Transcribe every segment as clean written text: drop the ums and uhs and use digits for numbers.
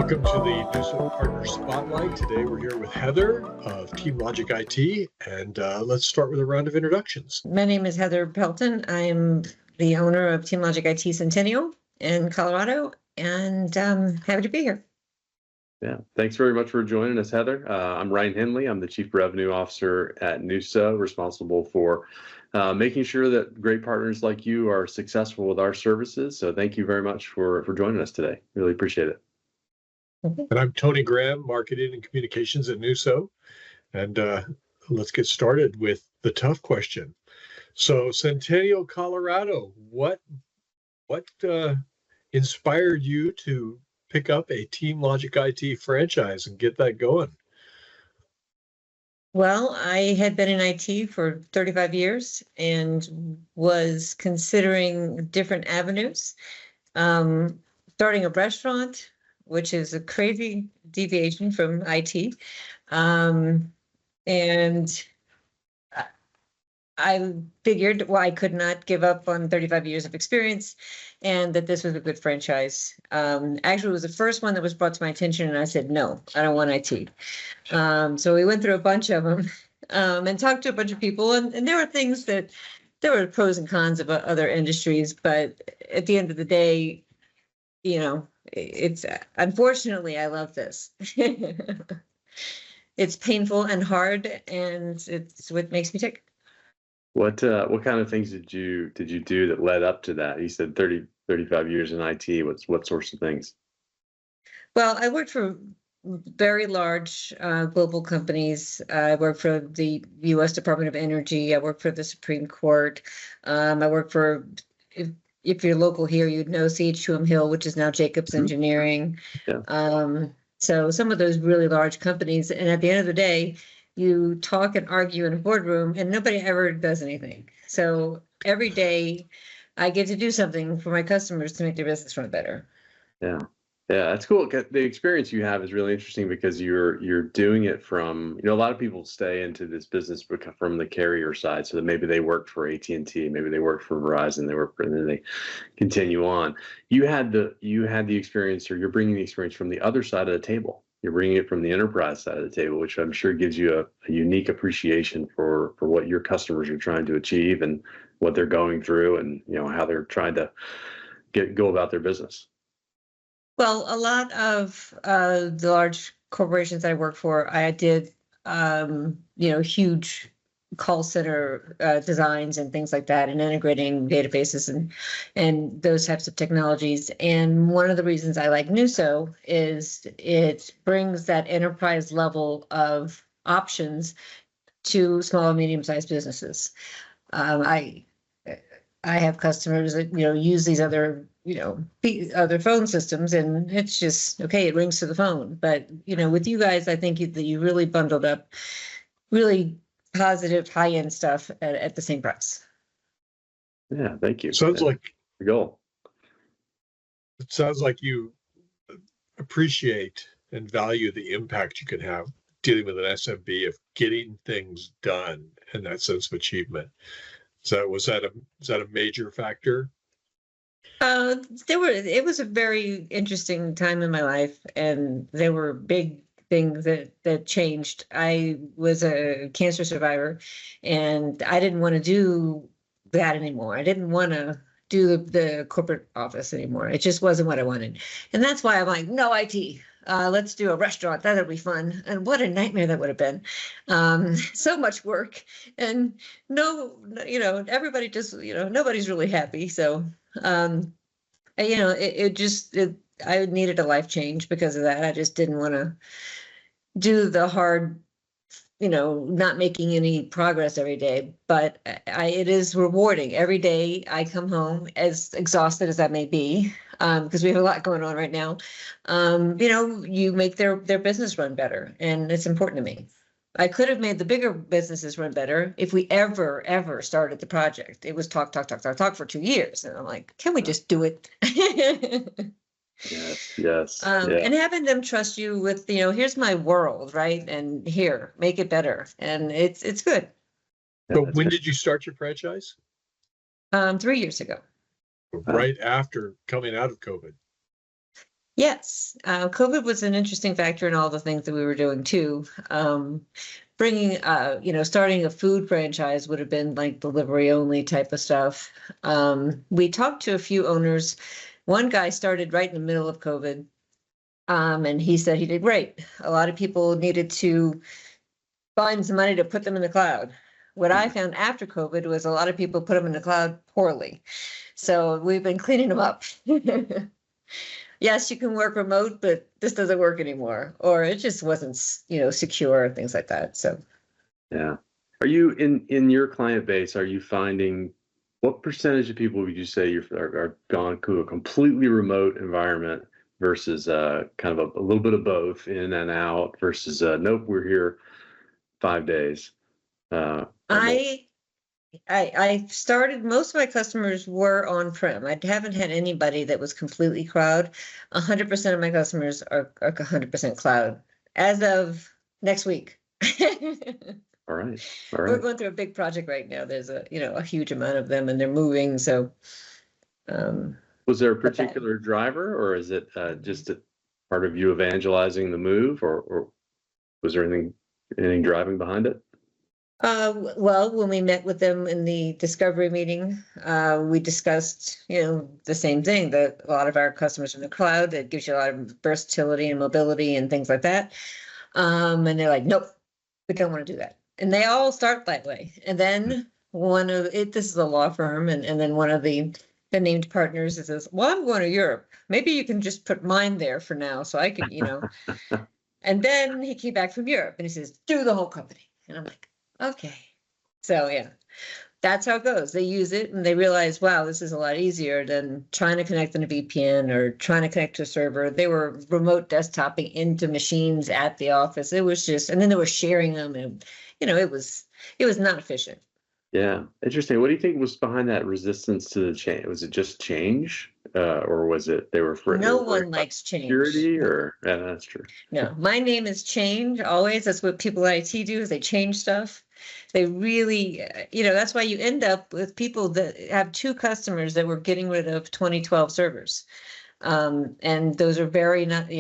Welcome to the NUSO Partner Spotlight. Today we're here with Heather of TeamLogic IT, and let's start with a round of introductions. My name is Heather Pelton. I'm the owner of TeamLogic IT Centennial in Colorado, and happy to be here. Yeah, thanks very much for joining us, Heather. I'm Ryan Henley. I'm the Chief Revenue Officer at NUSO, responsible for making sure that great partners like you are successful with our services. So thank you very much for joining us today. Really appreciate it. And I'm Tony Graham, Marketing and Communications at NUSO. And let's get started with the tough question. So Centennial, Colorado, what inspired you to pick up a TeamLogic IT franchise and get that going? Well, I had been in IT for 35 years and was considering different avenues, starting a restaurant, which is a crazy deviation from IT. And I figured, well, I could not give up on 35 years of experience and that this was a good franchise. Actually, it was the first one that was brought to my attention, and I said, no, I don't want IT. So we went through a bunch of them and talked to a bunch of people, and there were things that, there were pros and cons of other industries, but at the end of the day, you know, it's, unfortunately, I love this. It's painful and hard, and it's what makes me tick. What kind of things did you do that led up to that? You said 35 years in IT. What sorts of things? Well, I worked for very large global companies. I worked for the U.S. Department of Energy. I worked for the Supreme Court. I worked for, if you're local here, you'd know CH2M Hill, which is now Jacobs Engineering. Yeah. So some of those really large companies, and at the end of the day, you talk and argue in a boardroom and nobody ever does anything. So every day I get to do something for my customers to make their business run better. Yeah. Yeah, that's cool. The experience you have is really interesting because you're doing it from, a lot of people stay into this business from the carrier side. So that maybe they worked for AT&T, maybe they worked for Verizon, and then they continue on. You had the experience, or you're bringing the experience from the other side of the table. You're bringing it from the enterprise side of the table, which I'm sure gives you a unique appreciation for what your customers are trying to achieve and what they're going through, and how they're trying to go about their business. Well, a lot of the large corporations I work for, I did, huge call center designs and things like that, and integrating databases and those types of technologies. And one of the reasons I like NUSO is it brings that enterprise level of options to small and medium-sized businesses. I have customers that use these other other phone systems, and it's just okay, it rings to the phone. But with you guys, I think that you really bundled up really positive high-end stuff at the same price. Yeah, thank you. Sounds like the goal. It sounds like you appreciate and value the impact you can have dealing with an SMB of getting things done and that sense of achievement. So was that a major factor? It was a very interesting time in my life, and there were big things that changed. I was a cancer survivor, and I didn't want to do that anymore. I didn't want to do the corporate office anymore. It just wasn't what I wanted. And that's why I'm like, no IT. Let's do a restaurant. That'll be fun. And what a nightmare that would have been. So much work, and everybody just, nobody's really happy. So, I needed a life change because of that. I just didn't want to do the hard, not making any progress every day. But it is rewarding. Every day I come home, as exhausted as that may be, because we have a lot going on right now. You make their business run better, and it's important to me. I could have made the bigger businesses run better if we ever started the project. It was talk for 2 years. And I'm like, can we just do it? Yes. And having them trust you with, here's my world, right? And here, make it better. And it's good. But when did you start your franchise? 3 years ago. Right after coming out of COVID. Yes, COVID was an interesting factor in all the things that we were doing too. Bringing, starting a food franchise would have been like delivery only type of stuff. We talked to a few owners. One guy started right in the middle of COVID, and he said he did great. A lot of people needed to find some money to put them in the cloud. What I found after COVID was a lot of people put them in the cloud poorly. So we've been cleaning them up. Yes, you can work remote, but this doesn't work anymore, or it just wasn't, secure, things like that. So, Yeah. Are you in your client base, are you finding what percentage of people would you say are gone to a completely remote environment versus kind of a little bit of both, in and out, versus nope, we're here 5 days? Or more? I started, most of my customers were on-prem. I haven't had anybody that was completely cloud. 100% of my customers are 100% cloud as of next week. All right. All We're right. going through a big project right now. There's a huge amount of them and they're moving. So, Was there a but that- particular driver, or is it just a part of you evangelizing the move, or was there anything driving behind it? well, when we met with them in the discovery meeting, we discussed, the same thing, that a lot of our customers are in the cloud. It gives you a lot of versatility and mobility and things like that. And they're like, nope, we don't want to do that. And they all start that way. And then this is a law firm, and then one of the named partners says, well, I'm going to Europe. Maybe you can just put mine there for now so I can, And then he came back from Europe and he says, do the whole company. And I'm like, okay. So yeah, that's how it goes. They use it and they realize, wow, this is a lot easier than trying to connect in a VPN or trying to connect to a server. They were remote desktoping into machines at the office. It was just, and then they were sharing them, and it was not efficient. Yeah, interesting. What do you think was behind that resistance to the change? Was it just change, or was it they were No one likes change. security? Or yeah, that's true. No, my name is change always. That's what people at IT do, is they change stuff. They really, that's why you end up with people that have two customers that were getting rid of 2012 servers. And those are very not,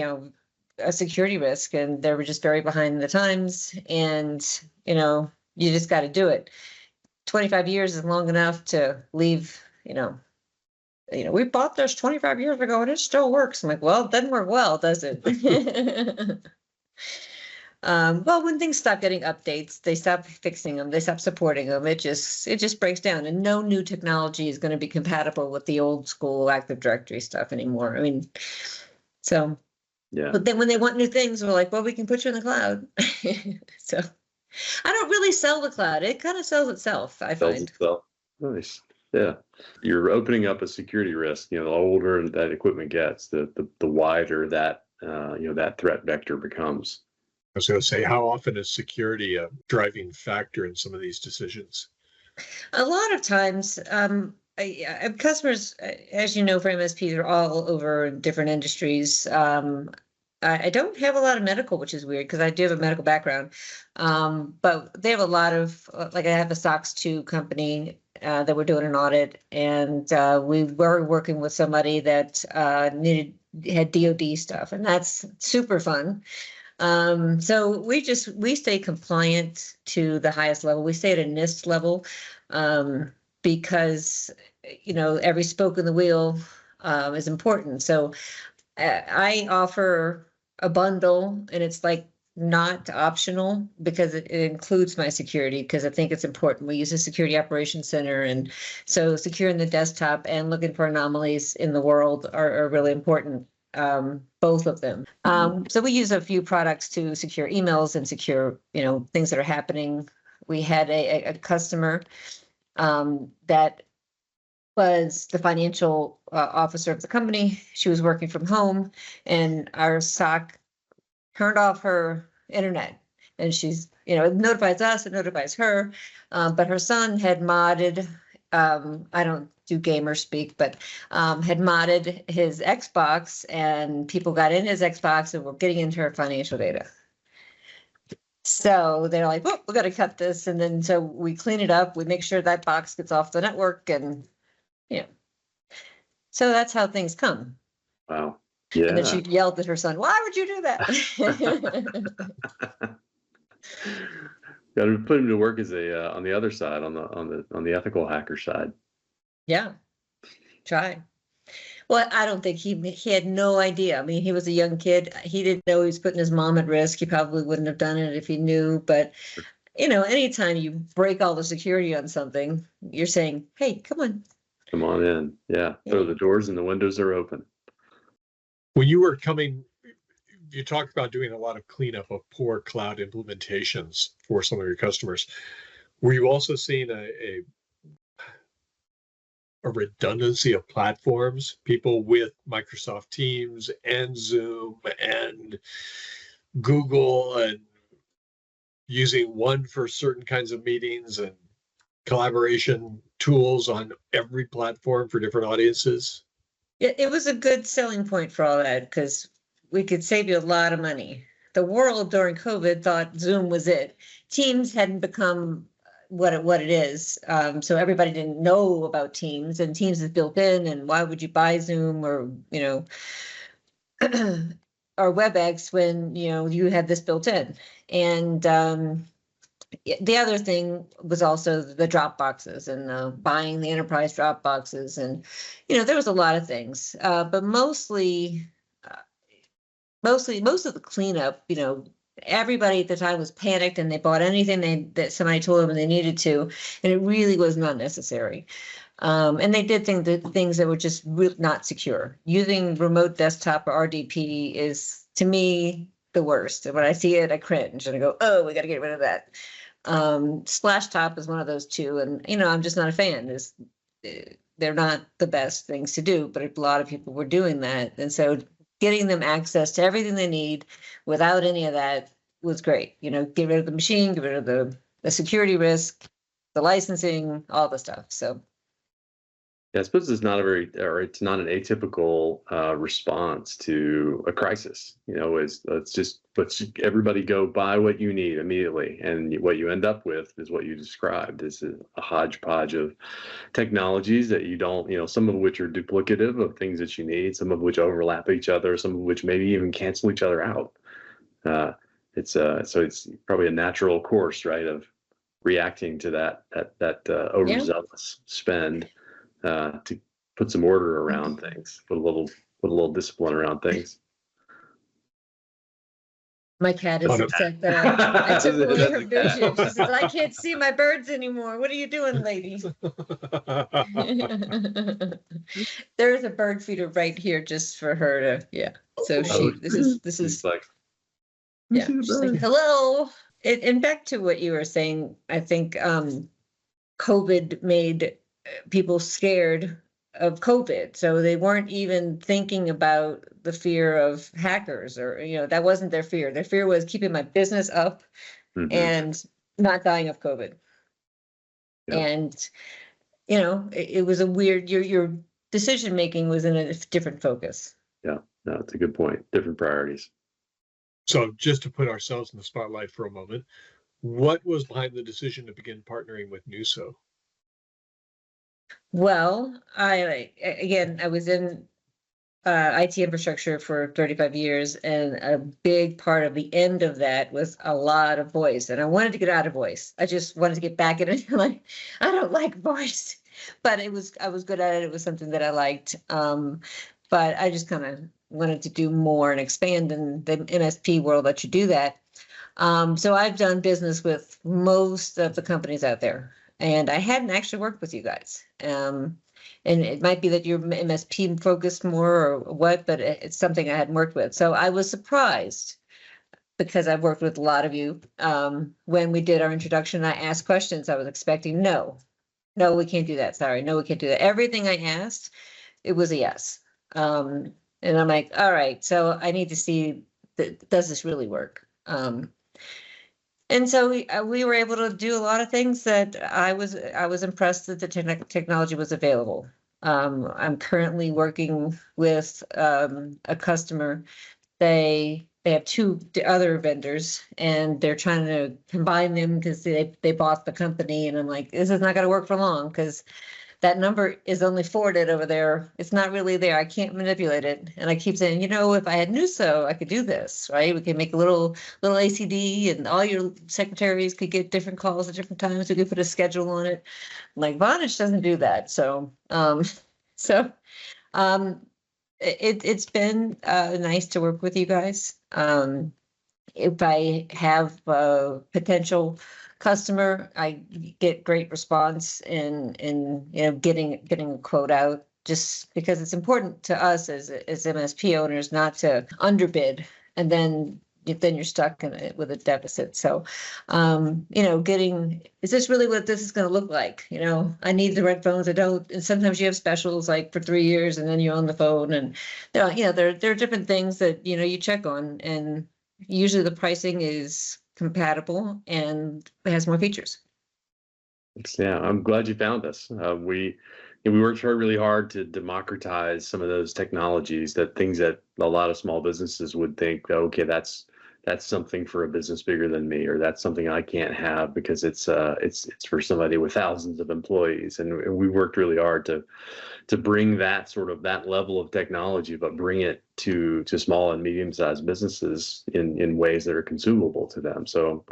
a security risk, and they were just very behind the times. And, you just got to do it. 25 years is long enough to leave, we bought this 25 years ago and it still works. I'm like, well, it doesn't work well, does it? Well, when things stop getting updates, they stop fixing them, they stop supporting them. It just breaks down, and no new technology is going to be compatible with the old school Active Directory stuff anymore. I mean, so Yeah. but then when they want new things, we're like, well, we can put you in the cloud. So I don't really sell the cloud. It kind of sells itself, I Sells find. itself. Nice. Yeah. You're opening up a security risk. The older that equipment gets, the wider that that threat vector becomes. I was going to say, how often is security a driving factor in some of these decisions? A lot of times, customers, as you know, for MSPs are all over different industries. I don't have a lot of medical, which is weird because I do have a medical background. But they have a lot of, like I have a SOX 2 company that we're doing an audit, and we were working with somebody that had DoD stuff, and that's super fun. So we stay compliant to the highest level. We stay at a NIST level, because, every spoke in the wheel, is important. So I offer a bundle, and it's like not optional because it includes my security, because I think it's important. We use a security operations center, and so securing the desktop and looking for anomalies in the world are really important. Both of them. So we use a few products to secure emails and secure, things that are happening. We had a customer that was the financial officer of the company. She was working from home, and our SOC turned off her internet. And she's, it notifies us, it notifies her, but her son had modded, I don't do gamer speak, but had modded his Xbox, and people got in his Xbox and were getting into her financial data. So they're like, oh, we got to cut this. And then so we clean it up. We make sure that box gets off the network, and so that's how things come. Wow. And then Yeah. she yelled at her son, "Why would you do that?" Got to put him to work as a on the other side, on the ethical hacker side. Yeah, try. Well, I don't think he had no idea. I mean, he was a young kid. He didn't know he was putting his mom at risk. He probably wouldn't have done it if he knew. But, anytime you break all the security on something, you're saying, "Hey, come on." Come on in. Yeah. So the doors and the windows are open. When you were coming, you talked about doing a lot of cleanup of poor cloud implementations for some of your customers. Were you also seeing a redundancy of platforms, people with Microsoft Teams and Zoom and Google, and using one for certain kinds of meetings and collaboration tools on every platform for different audiences? It was a good selling point for all that because we could save you a lot of money. The world during COVID thought Zoom was it. Teams hadn't become what it is. So everybody didn't know about Teams, and Teams is built in, and why would you buy Zoom or, or WebEx when, you had this built in? And the other thing was also the drop boxes and buying the enterprise drop boxes. And, there was a lot of things, but mostly most of the cleanup, everybody at the time was panicked and they bought anything that somebody told them they needed to, and it really was not necessary. And they did things that were just not secure. Using remote desktop or RDP is, to me, the worst. And when I see it, I cringe and I go, "Oh, we got to get rid of that." Splash top is one of those too, and I'm just not a fan. They're not the best things to do, but a lot of people were doing that, and so getting them access to everything they need without any of that was great. Get rid of the machine, get rid of the security risk, the licensing, all the stuff. So yeah, I suppose it's not an atypical response to a crisis. Let's everybody go buy what you need immediately, and what you end up with is what you described. Is a hodgepodge of technologies that you don't, some of which are duplicative of things that you need, some of which overlap each other, some of which maybe even cancel each other out. So it's probably a natural course, right, of reacting to that overzealous spend. To put some order around things, put a little discipline around things. My cat is upset that I took away her vision. She says, "I can't see my birds anymore. What are you doing, lady?" There's a bird feeder right here just for her to, yeah. So this is like, yeah. She's like, "Hello." And back to what you were saying, I think COVID made people scared of COVID. So they weren't even thinking about the fear of hackers, or, that wasn't their fear. Their fear was keeping my business up and not dying of COVID. Yeah. And, it was a weird, your decision-making was in a different focus. Yeah, no, it's a good point. Different priorities. So just to put ourselves in the spotlight for a moment, what was behind the decision to begin partnering with NUSO? Well, I was in IT infrastructure for 35 years, and a big part of the end of that was a lot of voice, and I wanted to get out of voice. I just wanted to get back in it. I don't like voice, but I was good at it. It was something that I liked, but I just kind of wanted to do more and expand in the MSP world that you do that. So I've done business with most of the companies out there. And I hadn't actually worked with you guys. And it might be that you're MSP focused more or what, but it's something I hadn't worked with. So I was surprised because I've worked with a lot of you. When we did our introduction, I asked questions. I was expecting no, we can't do that. Sorry, no, we can't do that. Everything I asked, it was a yes. And I'm like, all right, so I need to see, does this really work? And so we were able to do a lot of things that I was impressed that the technology was available. I'm currently working with a customer. They have two other vendors, and they're trying to combine them because they bought the company. And I'm like, this is not going to work for long, because that number is only forwarded over there. It's not really there. I can't manipulate it. And I keep saying, if I had NUSO, I could do this, right? We could make a little ACD, and all your secretaries could get different calls at different times. We could put a schedule on it. Like Vonage doesn't do that. So, it's been nice to work with you guys. If I have a potential customer, I get great response in getting a quote out, just because it's important to us as MSP owners not to underbid, and then you're stuck with a deficit. So, is this really what this is going to look like? I need the red phones. I don't. And sometimes you have specials like for 3 years, and then you own the phone, and there are different things that you check on, and usually the pricing is compatible and it has more features. Yeah, I'm glad you found us. We worked really hard to democratize some of those technologies, things that a lot of small businesses would think, okay, that's something for a business bigger than me, or that's something I can't have because it's for somebody with thousands of employees. And we worked really hard to bring that level of technology, but bring it to small and medium-sized businesses in ways that are consumable to them. So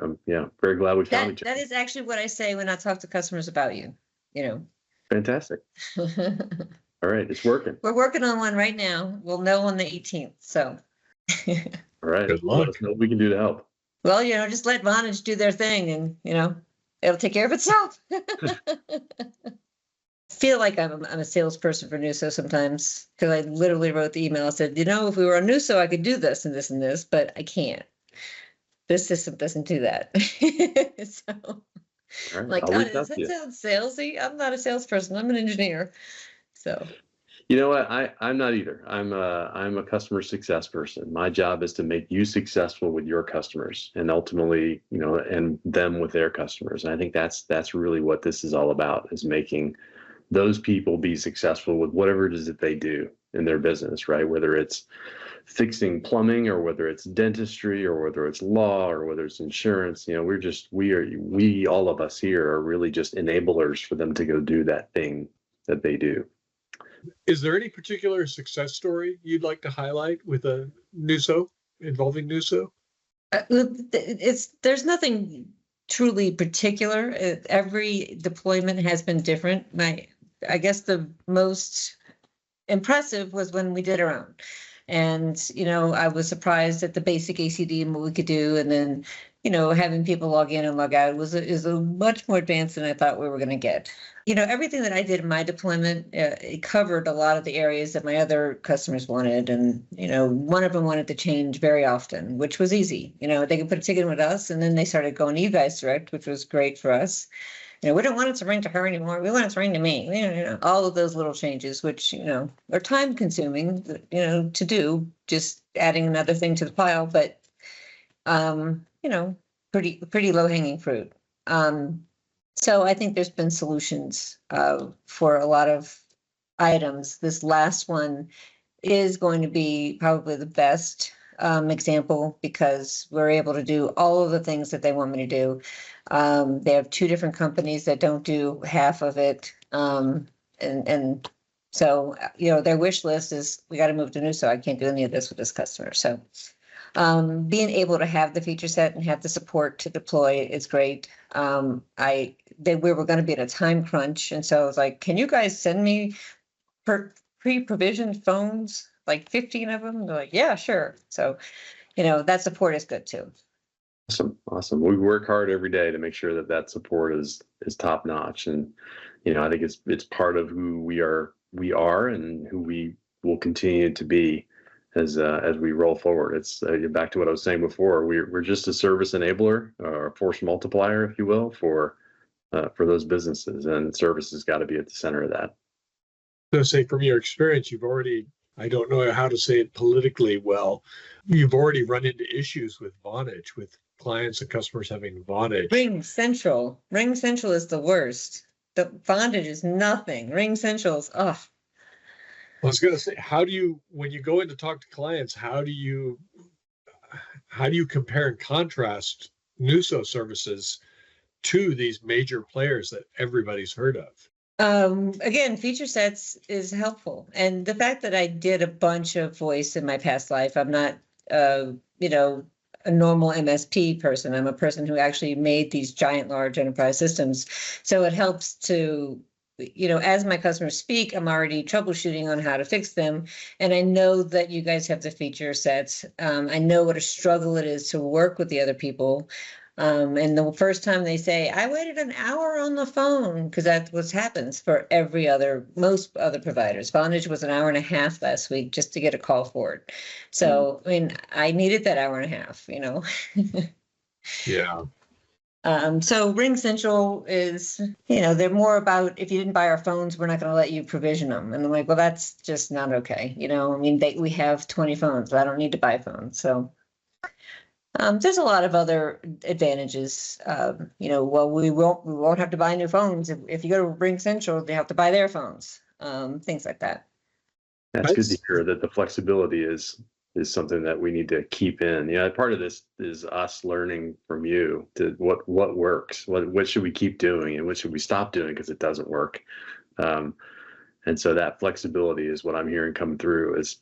very glad we found each other. That is actually what I say when I talk to customers about you. Fantastic. All right, it's working. We're working on one right now. We'll know on the 18th. So. All right. Good luck. Let us know what we can do to help. Well, just let Vonage do their thing, and it'll take care of itself. I feel like I'm a salesperson for NUSO sometimes, because I literally wrote the email and said, if we were on NUSO, I could do this and this and this, but I can't. This system doesn't do that. So, Right, like, I'll reach does out that to you. sound salesy? I'm not a salesperson. I'm an engineer. So. You know what? I'm not either. I'm a customer success person. My job is to make you successful with your customers, and ultimately, and them with their customers. And I think that's really what this is all about, is making those people be successful with whatever it is that they do in their business, right? Whether it's fixing plumbing, or whether it's dentistry, or whether it's law, or whether it's insurance. We all of us here are really just enablers for them to go do that thing that they do. Is there any particular success story you'd like to highlight with a NUSO, involving NUSO? There's nothing truly particular. Every deployment has been different. I guess the most impressive was when we did our own. And, I was surprised at the basic ACD and what we could do. And then, having people log in and log out is a much more advanced than I thought we were going to get. Everything that I did in my deployment, it covered a lot of the areas that my other customers wanted. And, one of them wanted to change very often, which was easy. They could put a ticket in with us, and then they started going to you guys direct, which was great for us. We don't want it to ring to her anymore. We want it to ring to me. All of those little changes, which, are time consuming, to do, just adding another thing to the pile, but, pretty low hanging fruit. So I think there's been solutions for a lot of items. This last one is going to be probably the best example, because we're able to do all of the things that they want me to do. They have 2 different companies that don't do half of it. And so, their wish list is, we got to move to NUSO. I can't do any of this with this customer. So being able to have the feature set and have the support to deploy is great. We were going to be in a time crunch. And so I was like, can you guys send me pre-provisioned phones, like 15 of them? They're like, yeah, sure. So, that support is good too. Awesome. We work hard every day to make sure that support is top notch. And, I think it's part of who we are and who we will continue to be as we roll forward. It's back to what I was saying before. We're just a service enabler, or a force multiplier, if you will, for those businesses, and service has got to be at the center of that. So say, from your experience, you've already, I don't know how to say it politically well, you've already run into issues with Vonage, with clients and customers having Vonage. Ring Central is the worst. The Vonage is nothing. Ring Central is, I was going to say, when you go in to talk to clients, how do you compare and contrast NUSO services to these major players that everybody's heard of? Again, feature sets is helpful. And the fact that I did a bunch of voice in my past life, I'm not, you know, a normal MSP person. I'm a person who actually made these giant, large enterprise systems. So it helps to, you know, as my customers speak, I'm already troubleshooting on how to fix them. And I know that you guys have the feature sets. I know what a struggle it is to work with the other people. And the first time they say, I waited an hour on the phone, because that's what happens for most other providers. Vonage was an hour and a half last week just to get a call forward. So, I mean, I needed that hour and a half, you know. Yeah. So Ring Central is, you know, they're more about, if you didn't buy our phones, we're not going to let you provision them. And I'm like, well, that's just not okay. You know, I mean, we have 20 phones. I don't need to buy phones. So there's a lot of other advantages. You know, well, we won't have to buy new phones. If you go to Ring Central, they have to buy their phones. Things like that. That's good to hear that the flexibility is something that we need to keep in. Yeah, part of this is us learning from you to what works, what should we keep doing, and what should we stop doing because it doesn't work. And so that flexibility is what I'm hearing come through is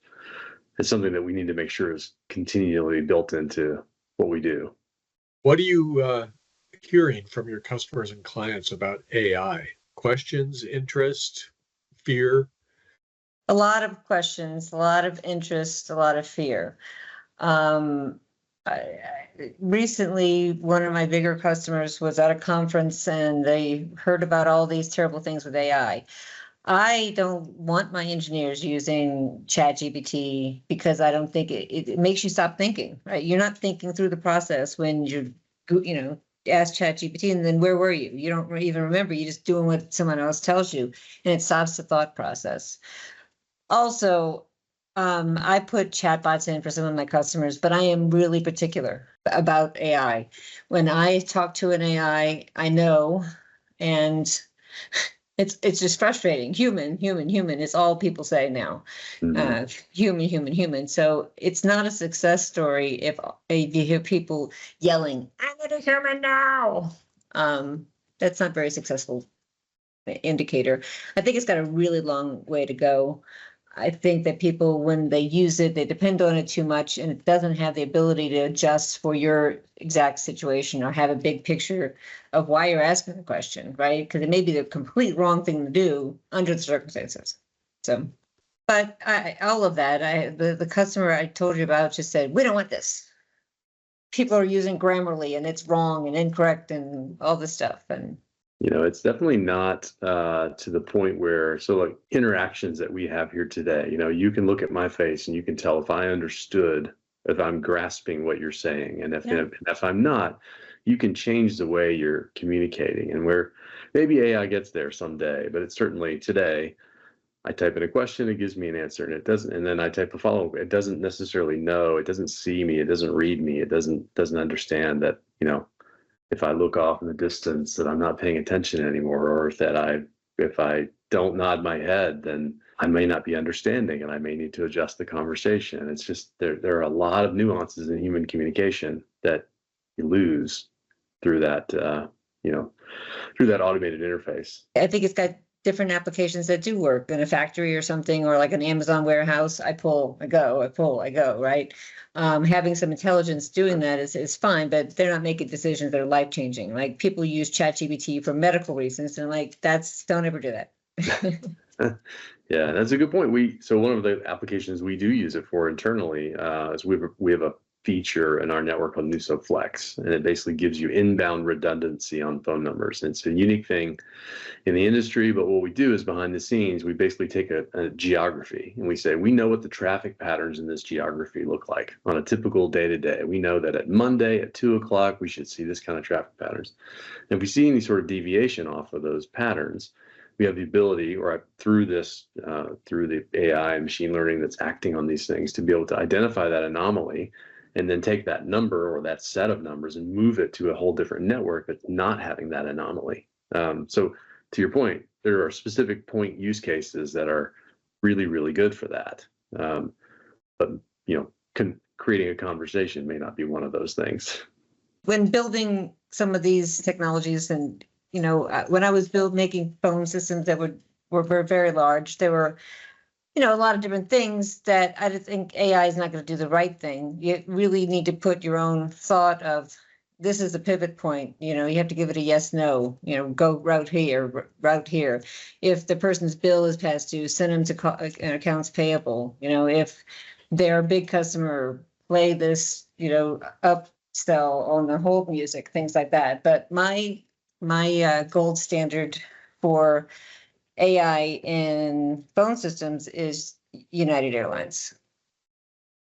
something that we need to make sure is continually built into what we do. What are you hearing from your customers and clients about AI? Questions, interest, fear? A lot of questions, a lot of interest, a lot of fear. Recently, one of my bigger customers was at a conference and they heard about all these terrible things with AI. I don't want my engineers using ChatGPT because I don't think it makes you stop thinking, right? You're not thinking through the process when you know, ask ChatGPT and then where were you? You don't even remember. You're just doing what someone else tells you, and it stops the thought process. Also, I put chatbots in for some of my customers, but I am really particular about AI. When I talk to an AI, I know, and it's just frustrating. Human is all people say now. Human. So it's not a success story if you hear people yelling, "I need a human now." That's not very successful indicator. I think it's got a really long way to go. I think that people, when they use it, they depend on it too much, and it doesn't have the ability to adjust for your exact situation or have a big picture of why you're asking the question, right? Because it may be the complete wrong thing to do under the circumstances. So, but all of that, the customer I told you about just said, we don't want this. People are using Grammarly and it's wrong and incorrect and all this stuff. And you know, it's definitely not to the point where, so like interactions that we have here today, you know, you can look at my face and you can tell if I understood, if I'm grasping what you're saying. And if I'm not, you can change the way you're communicating. And where maybe AI gets there someday, but it's certainly today, I type in a question, it gives me an answer, and it doesn't, and then I type a follow-up. It doesn't necessarily know, it doesn't see me, it doesn't read me, it doesn't understand that, you know, if I look off in the distance that I'm not paying attention anymore, or if I don't nod my head, then I may not be understanding and I may need to adjust the conversation. It's just there are a lot of nuances in human communication that you lose through that through that automated interface. I think it's got different applications that do work in a factory or something, or like an Amazon warehouse. I pull, I go, right? Having some intelligence doing that is fine, but they're not making decisions that are life-changing. Like people use ChatGPT for medical reasons, and like don't ever do that. Yeah, that's a good point. So one of the applications we do use it for internally is we have a feature in our network called NUSO Flex, and it basically gives you inbound redundancy on phone numbers. And it's a unique thing in the industry, but what we do is behind the scenes, we basically take a geography and we say, we know what the traffic patterns in this geography look like on a typical day-to-day. We know that at Monday at 2:00, we should see this kind of traffic patterns. And if we see any sort of deviation off of those patterns, we have the ability, or through the AI and machine learning that's acting on these things, to be able to identify that anomaly and then take that number or that set of numbers and move it to a whole different network that's not having that anomaly. So to your point, there are specific point use cases that are really, really good for that. But you know, creating a conversation may not be one of those things. When building some of these technologies and when I was making phone systems that were very large, there were, a lot of different things that I just think AI is not going to do the right thing. You really need to put your own thought of, this is the pivot point, you have to give it a yes, no, go route here. If the person's bill is past due, send them to accounts payable. If they're a big customer, play this, upsell on the hold music, things like that. But my gold standard for AI in phone systems is United Airlines.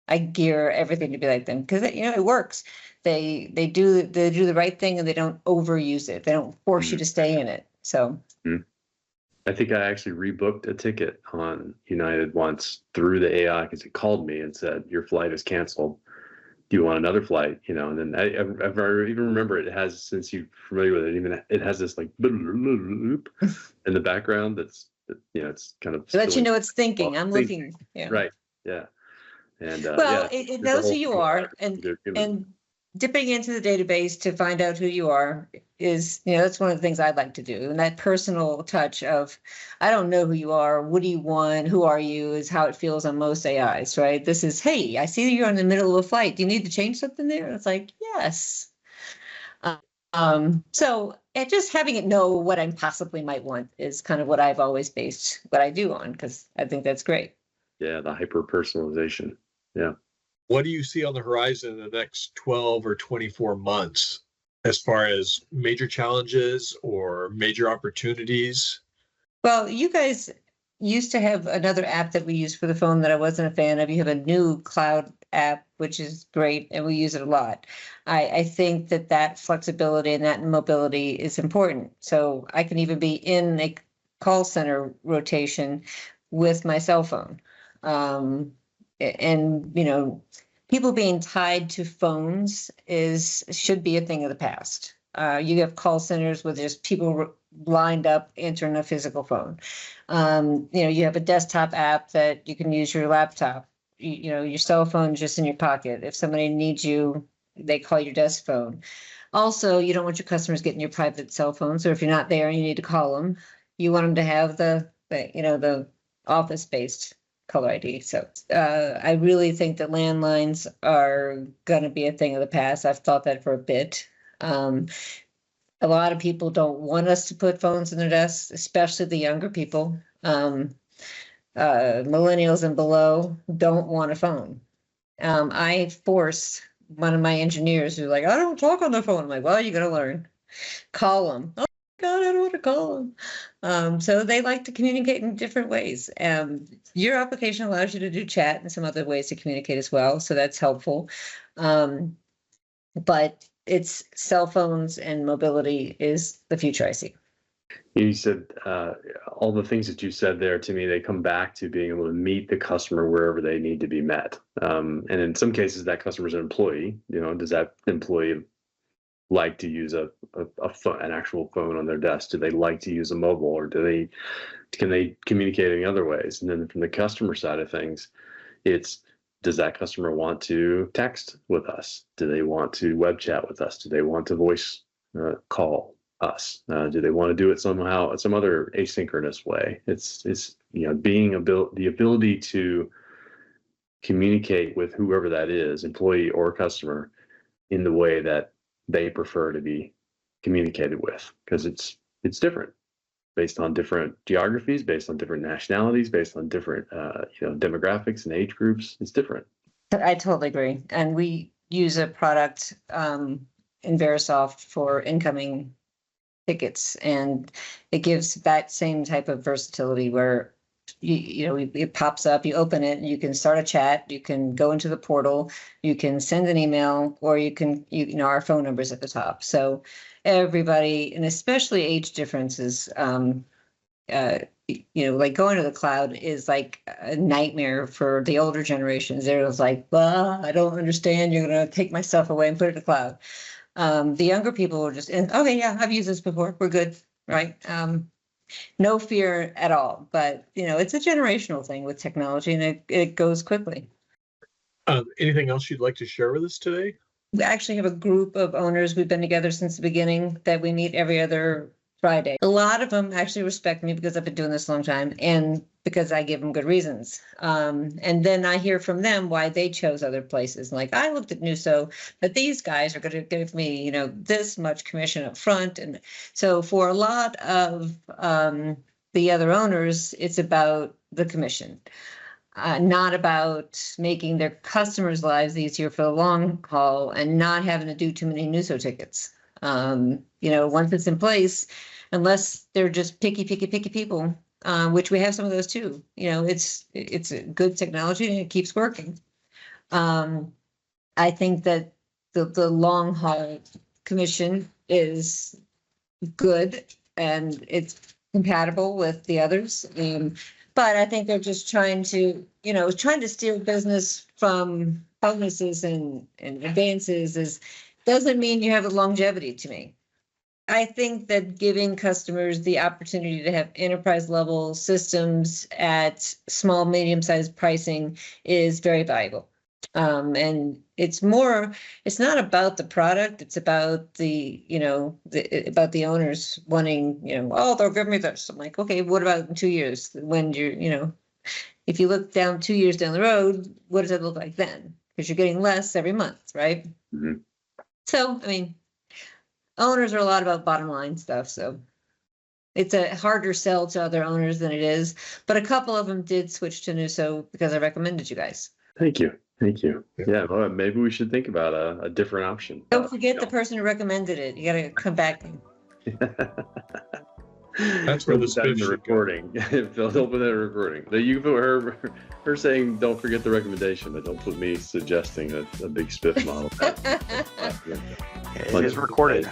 I gear everything to be like them because it works. They do the right thing and they don't overuse it. They don't force you to stay in it. So I think I actually rebooked a ticket on United once through the AI because it called me and said, your flight is canceled. Do you want another flight? And then I even remember it has, since you're familiar with it, even it has this like in the background that's it's kind of to let you know it's thinking. I'm looking. Yeah. Right. Yeah. And it knows who you are, and dipping into the database to find out who you are is, that's one of the things I'd like to do. And that personal touch of, I don't know who you are, what do you want, who are you, is how it feels on most AIs, right? This is, hey, I see you're in the middle of a flight. Do you need to change something there? And it's like, yes. So just having it know what I possibly might want is kind of what I've always based what I do on, because I think that's great. Yeah, the hyper personalization. Yeah. What do you see on the horizon in the next 12 or 24 months as far as major challenges or major opportunities? Well, you guys used to have another app that we used for the phone that I wasn't a fan of. You have a new cloud app, which is great, and we use it a lot. I think that flexibility and that mobility is important. So I can even be in a call center rotation with my cell phone. And people being tied to phones should be a thing of the past. You have call centers where there's people lined up answering a physical phone. You have a desktop app that you can use your laptop. Your cell phone just in your pocket. If somebody needs you, they call your desk phone. Also, you don't want your customers getting your private cell phone. So if you're not there and you need to call them, you want them to have the office-based caller ID. So I really think that landlines are going to be a thing of the past. I've thought that for a bit. A lot of people don't want us to put phones in their desks, especially the younger people. Millennials and below don't want a phone. I force one of my engineers who's like, I don't talk on the phone. I'm like, well, you're going to learn. Call them. Oh, God, I don't want to call them. So they like to communicate in different ways. Your application allows you to do chat and some other ways to communicate as well. So that's helpful. But it's cell phones and mobility is the future I see. You said all the things that you said there to me, they come back to being able to meet the customer wherever they need to be met. And in some cases, that customer is an employee. Does that employee like to use an actual phone on their desk? Do they like to use a mobile, or can they communicate in other ways? And then from the customer side of things, does that customer want to text with us? Do they want to web chat with us? Do they want to voice call us? Do they want to do it somehow, some other asynchronous way? It's being the ability to communicate with whoever that is, employee or customer, in the way that they prefer to be communicated with, because it's different based on different geographies, based on different nationalities, based on different demographics and age groups. It's different. I totally agree. And we use a product in Verisoft for incoming tickets, and it gives that same type of versatility where it pops up, you open it, and you can start a chat, you can go into the portal, you can send an email, or you can our phone number's at the top. So everybody, and especially age differences, like going to the cloud is like a nightmare for the older generations. They're like, well, I don't understand, you're going to take my stuff away and put it in the cloud. The younger people are just, okay, yeah, I've used this before, we're good, right? No fear at all, but it's a generational thing with technology, and it goes quickly. Anything else you'd like to share with us today? We actually have a group of owners. We've been together since the beginning, that we meet every other Friday. A lot of them actually respect me because I've been doing this a long time and because I give them good reasons. And then I hear from them why they chose other places. Like, I looked at NUSO, but these guys are going to give me, you know, this much commission up front. And so for a lot of the other owners, it's about the commission. Not about making their customers' lives easier for the long haul and not having to do too many NUSO tickets. You know, once it's in place, unless they're just picky people, which we have some of those too. You know, it's a good technology and it keeps working. I think that the long haul commission is good and it's compatible with the others. But I think they're just trying to, you know, steer business from bonuses and advances doesn't mean you have a longevity to me. I think that giving customers the opportunity to have enterprise level systems at small, medium-sized pricing is very valuable. And it's not about the product, it's about the, you know, about the owners wanting, you know, oh, they'll give me this. I'm like, okay, what about in 2 years when you're, you know, if you look down 2 years down the road, what does it look like then? Because you're getting less every month, right? Mm-hmm. So, I mean, owners are a lot about bottom line stuff. So it's a harder sell to other owners than it is. But a couple of them did switch to NUSO because I recommended you guys. Thank you. Yeah, well, maybe we should think about a different option. Don't forget the person who recommended it. You got to come back. That's where the spiff should recording. Phil, open that recording. You can put her saying, "Don't forget the recommendation," but don't put me suggesting a big spiff model. It is recorded.